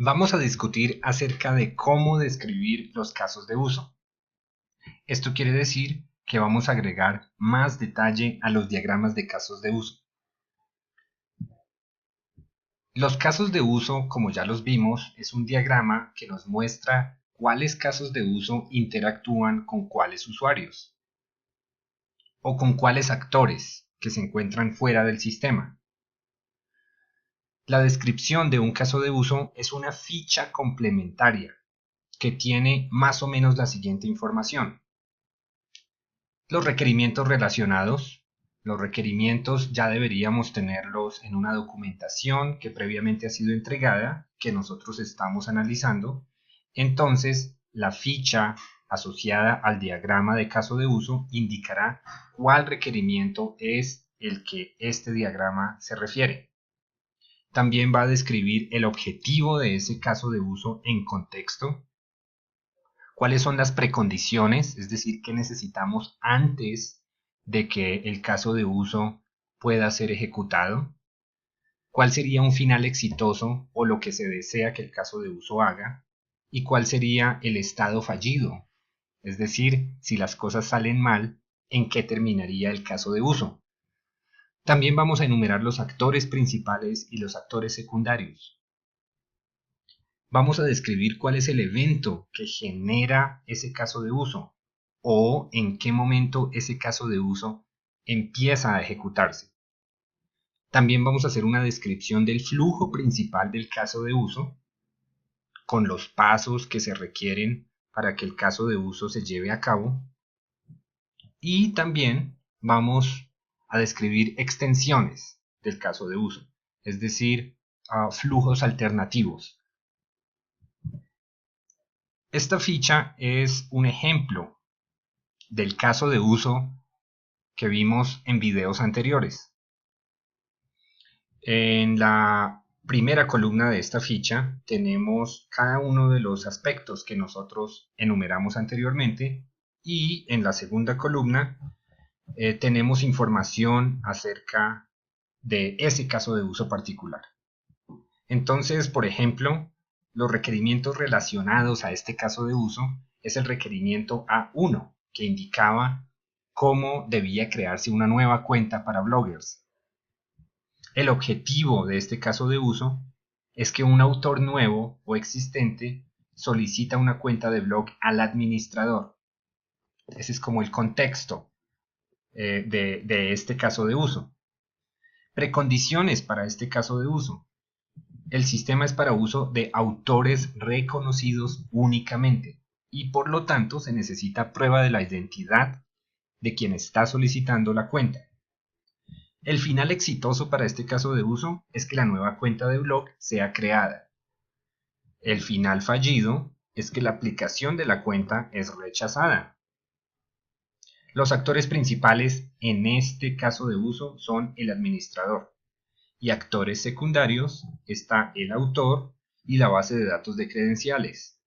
Vamos a discutir acerca de cómo describir los casos de uso. Esto quiere decir que vamos a agregar más detalle a los diagramas de casos de uso. Los casos de uso, como ya los vimos, es un diagrama que nos muestra cuáles casos de uso interactúan con cuáles usuarios o con cuáles actores que se encuentran fuera del sistema. La descripción de un caso de uso es una ficha complementaria que tiene más o menos la siguiente información. Los requerimientos relacionados. Los requerimientos ya deberíamos tenerlos en una documentación que previamente ha sido entregada, que nosotros estamos analizando. Entonces, la ficha asociada al diagrama de caso de uso indicará cuál requerimiento es el que este diagrama se refiere. También va a describir el objetivo de ese caso de uso en contexto, cuáles son las precondiciones, es decir, qué necesitamos antes de que el caso de uso pueda ser ejecutado, cuál sería un final exitoso o lo que se desea que el caso de uso haga, y cuál sería el estado fallido, es decir, si las cosas salen mal, en qué terminaría el caso de uso. También vamos a enumerar los actores principales y los actores secundarios. Vamos a describir cuál es el evento que genera ese caso de uso o en qué momento ese caso de uso empieza a ejecutarse. También vamos a hacer una descripción del flujo principal del caso de uso con los pasos que se requieren para que el caso de uso se lleve a cabo. Y también vamos a describir extensiones del caso de uso, es decir, flujos alternativos. Esta ficha es un ejemplo del caso de uso que vimos en videos anteriores. En la primera columna de esta ficha tenemos cada uno de los aspectos que nosotros enumeramos anteriormente y en la segunda columna tenemos información acerca de ese caso de uso particular. Entonces, por ejemplo, los requerimientos relacionados a este caso de uso es el requerimiento A1, que indicaba cómo debía crearse una nueva cuenta para bloggers. El objetivo de este caso de uso es que un autor nuevo o existente solicita una cuenta de blog al administrador. Ese es como el contexto de este caso de uso. Precondiciones para este caso de uso. El sistema es para uso de autores reconocidos únicamente y por lo tanto se necesita prueba de la identidad de quien está solicitando la cuenta. El final exitoso para este caso de uso es que la nueva cuenta de blog sea creada. El final fallido es que la aplicación de la cuenta es rechazada. Los actores principales en este caso de uso son el administrador y actores secundarios está el autor y la base de datos de credenciales.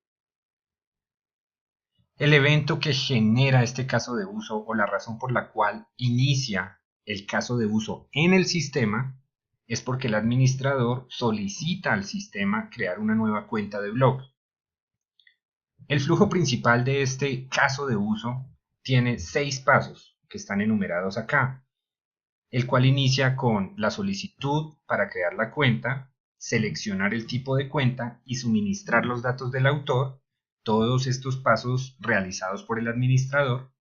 El evento que genera este caso de uso o la razón por la cual inicia el caso de uso en el sistema es porque el administrador solicita al sistema crear una nueva cuenta de blog. El flujo principal de este caso de uso tiene 6 pasos que están enumerados acá, el cual inicia con la solicitud para crear la cuenta, seleccionar el tipo de cuenta y suministrar los datos del autor, todos estos pasos realizados por el administrador.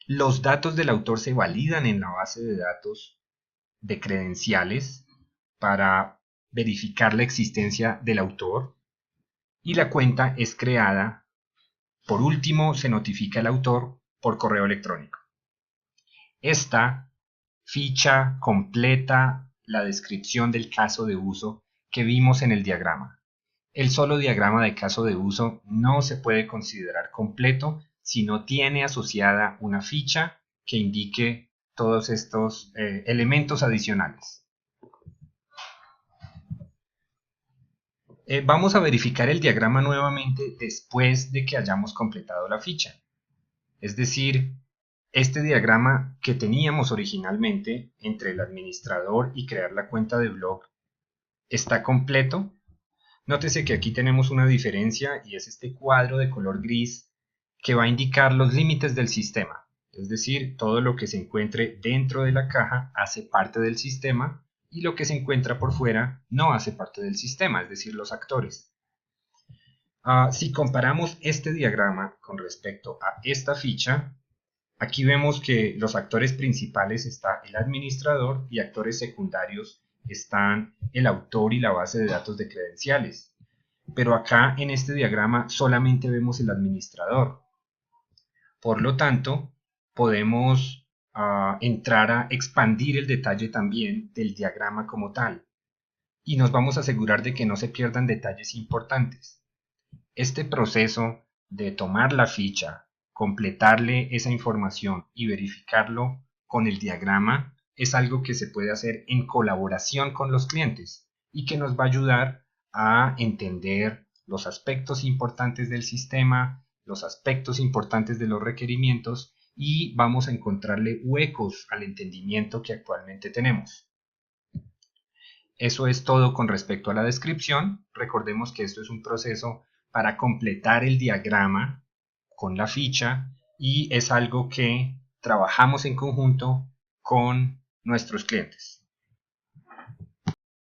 Los datos del autor se validan en la base de datos de credenciales para verificar la existencia del autor y la cuenta es creada. Por último, se notifica al autor por correo electrónico. Esta ficha completa la descripción del caso de uso que vimos en el diagrama. El solo diagrama de caso de uso no se puede considerar completo si no tiene asociada una ficha que indique todos estos elementos adicionales. Vamos a verificar el diagrama nuevamente después de que hayamos completado la ficha. Es decir, este diagrama que teníamos originalmente entre el administrador y crear la cuenta de blog está completo, Nótese que aquí tenemos una diferencia y es este cuadro de color gris que va a indicar los límites del sistema. Es decir, todo lo que se encuentre dentro de la caja hace parte del sistema y lo que se encuentra por fuera no hace parte del sistema, es decir, los actores. Si comparamos este diagrama con respecto a esta ficha, aquí vemos que los actores principales está el administrador y actores secundarios están el autor y la base de datos de credenciales. Pero acá en este diagrama solamente vemos el administrador. Por lo tanto, podemos entrar a expandir el detalle también del diagrama como tal. Y nos vamos a asegurar de que no se pierdan detalles importantes. Este proceso de tomar la ficha, completarle esa información y verificarlo con el diagrama es algo que se puede hacer en colaboración con los clientes y que nos va a ayudar a entender los aspectos importantes del sistema, los aspectos importantes de los requerimientos y vamos a encontrarle huecos al entendimiento que actualmente tenemos. Eso es todo con respecto a la descripción. Recordemos que esto es un proceso para completar el diagrama con la ficha y es algo que trabajamos en conjunto con nuestros clientes.